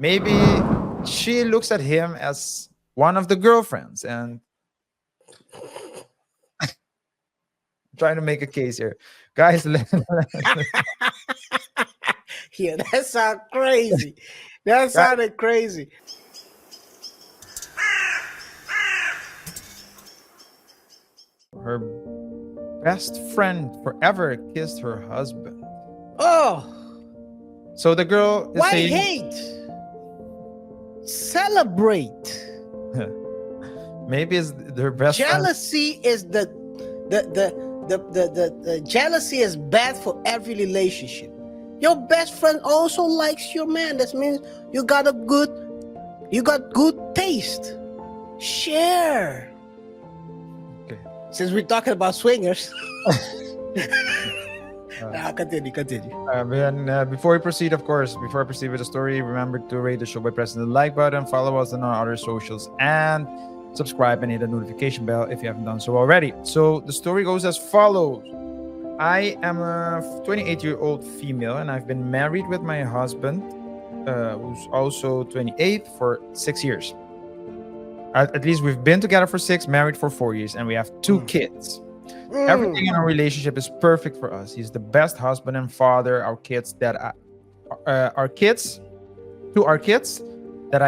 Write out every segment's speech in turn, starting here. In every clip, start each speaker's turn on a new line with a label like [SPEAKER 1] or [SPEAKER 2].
[SPEAKER 1] Maybe she looks at him as one of the girlfriends and trying to make a case here. Guys,
[SPEAKER 2] Yeah, that sounds crazy. That sounded crazy.
[SPEAKER 1] her best friend forever kissed her husband.
[SPEAKER 2] Oh,
[SPEAKER 1] So the girl is
[SPEAKER 2] why
[SPEAKER 1] saying,
[SPEAKER 2] hate? Celebrate.
[SPEAKER 1] maybe it's their best friend.
[SPEAKER 2] Jealousy is the jealousy is bad for every relationship. Your best friend also likes your man. That means you got good taste. Share.
[SPEAKER 1] Okay.
[SPEAKER 2] Since we're talking about swingers. Continue.
[SPEAKER 1] Before we proceed, of course, before I proceed with the story, remember to rate the show by pressing the like button, follow us on our other socials, and subscribe and hit the notification bell if you haven't done so already. So the story goes as follows. I am a 28-year-old female, and I've been married with my husband, who's also 28, for 6 years. At least we've been together for 6, married for 4 years, and we have 2 kids. Everything in our relationship is perfect for us. He's the best husband and father. Our kids that I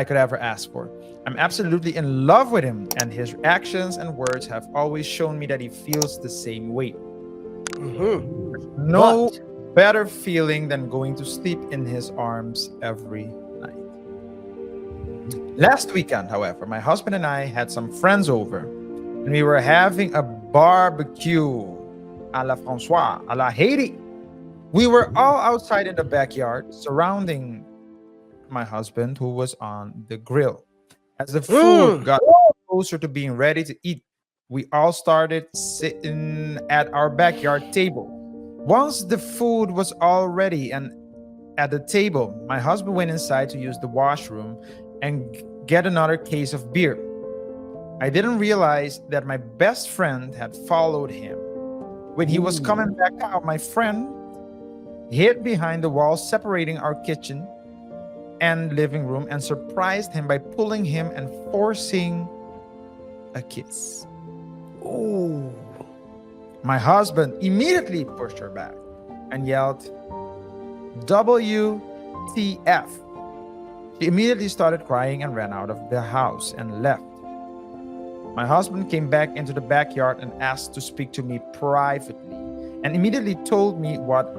[SPEAKER 1] could ever ask for. I'm absolutely in love with him, and his actions and words have always shown me that he feels the same way. No better feeling than going to sleep in his arms every night. Last weekend, however, my husband and I had some friends over, and we were having a barbecue a la Francois, a la Haiti. We were all outside in the backyard surrounding my husband, who was on the grill. As the food got closer to being ready to eat, we all started sitting at our backyard table. Once the food was all ready and at the table, my husband went inside to use the washroom and get another case of beer. I didn't realize that my best friend had followed him. When he was coming back out, my friend hid behind the wall separating our kitchen and living room and surprised him by pulling him and forcing a kiss.
[SPEAKER 2] Ooh.
[SPEAKER 1] My husband immediately pushed her back and yelled, WTF. She immediately started crying and ran out of the house and left. My husband came back into the backyard and asked to speak to me privately and immediately told me what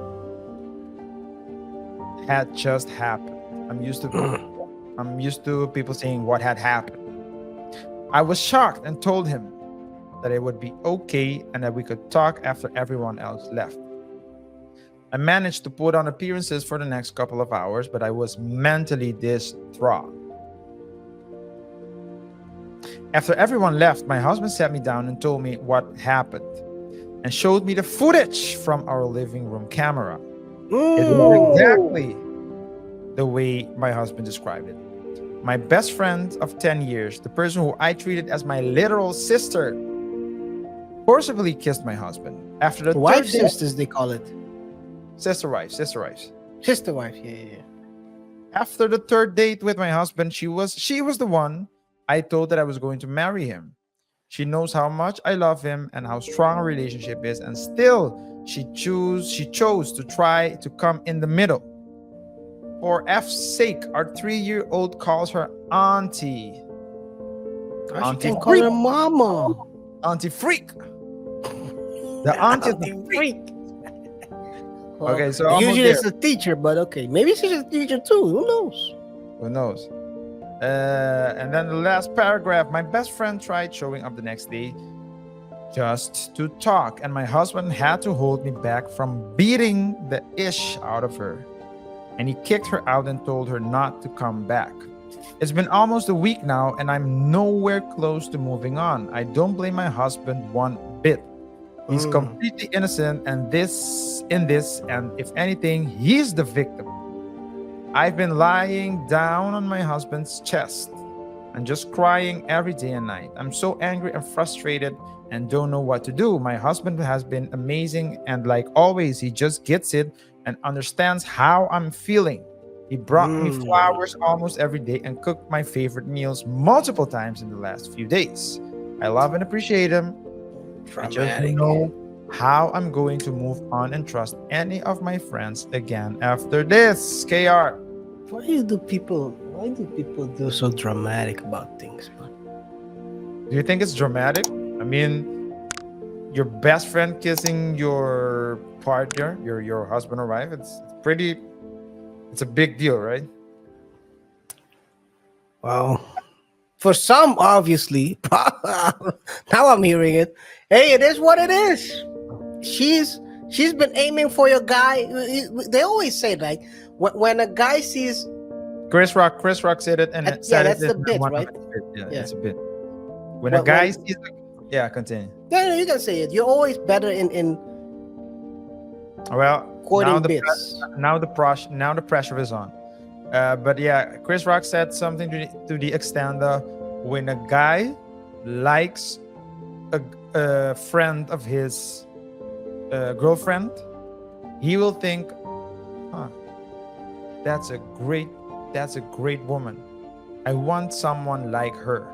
[SPEAKER 1] had just happened. I'm used to people saying what had happened. I was shocked and told him that it would be okay and that we could talk after everyone else left. I managed to put on appearances for the next couple of hours, but I was mentally distraught. After everyone left, my husband sat me down and told me what happened and showed me the footage from our living room camera. It was exactly the way my husband described it. My best friend of 10 years, the person who I treated as my literal sister, forcibly kissed my husband. After the
[SPEAKER 2] Wife
[SPEAKER 1] third day,
[SPEAKER 2] sisters, they call it.
[SPEAKER 1] sister wife.
[SPEAKER 2] Sister wife, yeah.
[SPEAKER 1] After the third date with my husband, she was the one I told that I was going to marry him. She knows how much I love him and how strong our relationship is, and still she chose to try to come in the middle. For F's sake, our 3-year-old calls her auntie.
[SPEAKER 2] She can call her mama.
[SPEAKER 1] Auntie freak. The auntie is the
[SPEAKER 2] freak. Well,
[SPEAKER 1] Okay, so
[SPEAKER 2] usually it's a teacher, but okay, maybe she's a teacher too. Who knows?
[SPEAKER 1] Who knows? And then the last paragraph, my best friend tried showing up the next day just to talk, and my husband had to hold me back from beating the ish out of her. And he kicked her out and told her not to come back. It's been almost a week now, and I'm nowhere close to moving on. I don't blame my husband one bit. He's completely innocent in this, and if anything, he's the victim. I've been lying down on my husband's chest and just crying every day and night. I'm so angry and frustrated and don't know what to do. My husband has been amazing, and like always, he just gets it and understands how I'm feeling. He brought me flowers almost every day and cooked my favorite meals multiple times in the last few days. I love and appreciate him. I just don't
[SPEAKER 2] Dramatic.
[SPEAKER 1] know how I'm going to move on and trust any of my friends again after this. KR.
[SPEAKER 2] Why do people do so dramatic about things, man?
[SPEAKER 1] Do you think it's dramatic? I mean, your best friend kissing your partner, your husband or wife, it's a big deal, right?
[SPEAKER 2] Well, for some, obviously. Now I'm hearing it. Hey, it is what it is. She's been aiming for your guy. They always say, like, when a guy sees
[SPEAKER 1] Chris Rock said it, and
[SPEAKER 2] yeah,
[SPEAKER 1] it said
[SPEAKER 2] that's
[SPEAKER 1] it
[SPEAKER 2] the
[SPEAKER 1] in
[SPEAKER 2] bit,
[SPEAKER 1] one of
[SPEAKER 2] right?
[SPEAKER 1] his bits. Yeah,
[SPEAKER 2] Yeah.
[SPEAKER 1] it's a bit. When a guy sees, yeah, continue.
[SPEAKER 2] Yeah, you can say it. You're always better in
[SPEAKER 1] Well,
[SPEAKER 2] quoting bits.
[SPEAKER 1] now the pressure is on. But yeah, Chris Rock said something to the extent that when a guy likes a friend of his girlfriend, he will think, huh, that's a great woman. I want someone like her.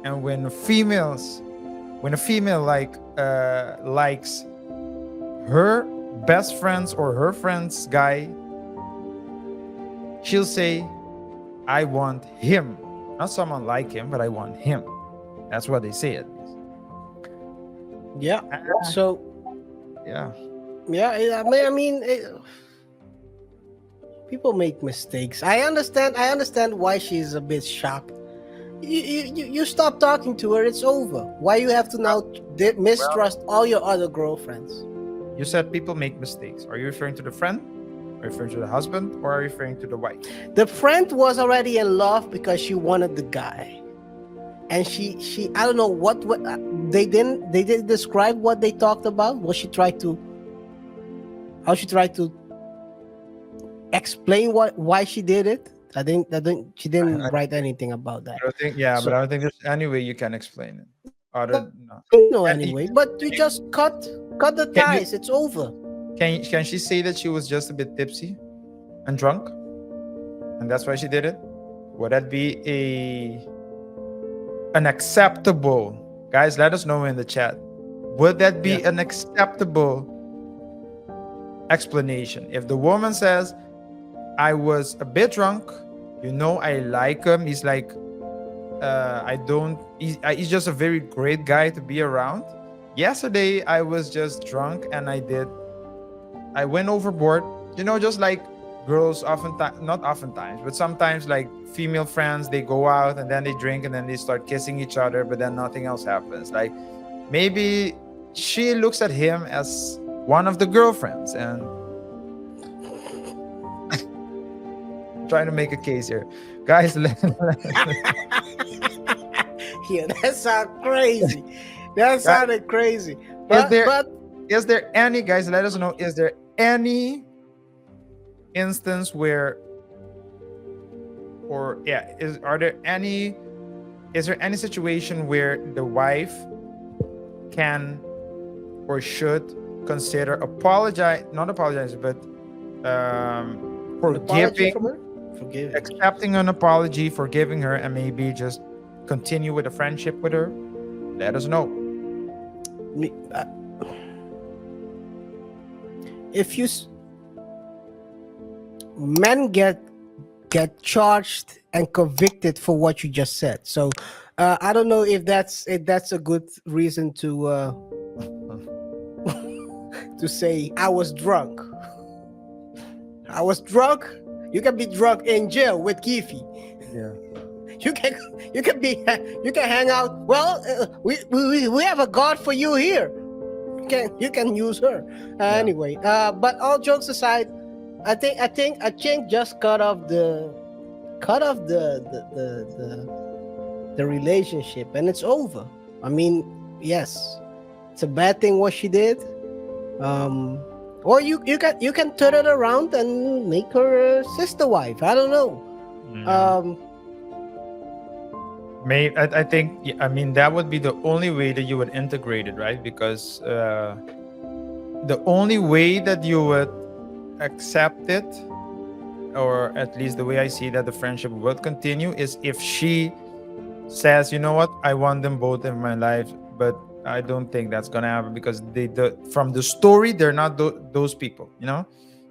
[SPEAKER 1] And when a female likes her best friends or her friend's guy, she'll say, I want him. Not someone like him, but I want him. That's what they say at least.
[SPEAKER 2] Yeah. So
[SPEAKER 1] Yeah.
[SPEAKER 2] yeah, I mean, people make mistakes. I understand why she's a bit shocked. You stop talking to her, it's over. Why you have to now mistrust all your other girlfriends?
[SPEAKER 1] You said people make mistakes. Are you referring to the friend? Are you referring to the husband? Or are you referring to the wife?
[SPEAKER 2] The friend was already in love because she wanted the guy, and she I don't know what they didn't describe what they talked about. How she tried to explain why she did it. I think she didn't write anything about that.
[SPEAKER 1] I don't think, but I don't think there's any way you can explain it. Other no.
[SPEAKER 2] No, anyway, but you just cut the ties. It's over.
[SPEAKER 1] Can she say that she was just a bit tipsy and drunk, and that's why she did it? Would that be an acceptable? Guys, let us know in the chat. Would that be an acceptable explanation if the woman says, I was a bit drunk, I like him, he's like he's just a very great guy to be around. Yesterday I was just drunk and I went overboard, just like girls not oftentimes, but sometimes, like female friends, they go out and then they drink and then they start kissing each other, but then nothing else happens. Like maybe she looks at him as one of the girlfriends, and trying to make a case here, guys.
[SPEAKER 2] Yeah, that sounded crazy. That sounded crazy.
[SPEAKER 1] Is there any, guys, let us know, is there any instance where, is there any situation where the wife can or should consider accepting an apology, forgiving her, and maybe just continue with a friendship with her? Let us know.
[SPEAKER 2] If men get charged and convicted for what you just said, so I don't know if that's a good reason to to say I was drunk. You can be drunk in jail with Kifi.
[SPEAKER 1] Yeah.
[SPEAKER 2] You can hang out. Well, we have a guard for you here. You can use her anyway. But all jokes aside, I think just cut off the relationship and it's over. I mean, yes, it's a bad thing what she did. Or you can turn it around and make her a sister wife. I don't know.
[SPEAKER 1] I think, that would be the only way that you would integrate it, right? Because the only way that you would accept it or at least the way I see that the friendship will continue, is if she says, you know what, I want them both in my life, but I don't think that's gonna happen because from the story they're not those people, you know.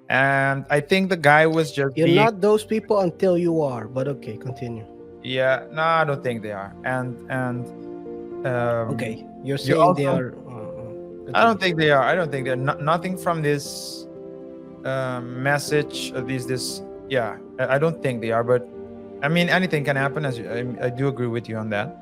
[SPEAKER 1] And I think the guy was just
[SPEAKER 2] You're
[SPEAKER 1] being,
[SPEAKER 2] not those people until you are, but okay, continue.
[SPEAKER 1] yeah, no, I don't think they are. And
[SPEAKER 2] Okay, you're
[SPEAKER 1] you
[SPEAKER 2] saying they
[SPEAKER 1] also,
[SPEAKER 2] are.
[SPEAKER 1] I don't
[SPEAKER 2] Continue.
[SPEAKER 1] think they are. I don't think they're nothing from this message. At least this, yeah. I don't think they are. But I mean, anything can happen. I do agree with you on that.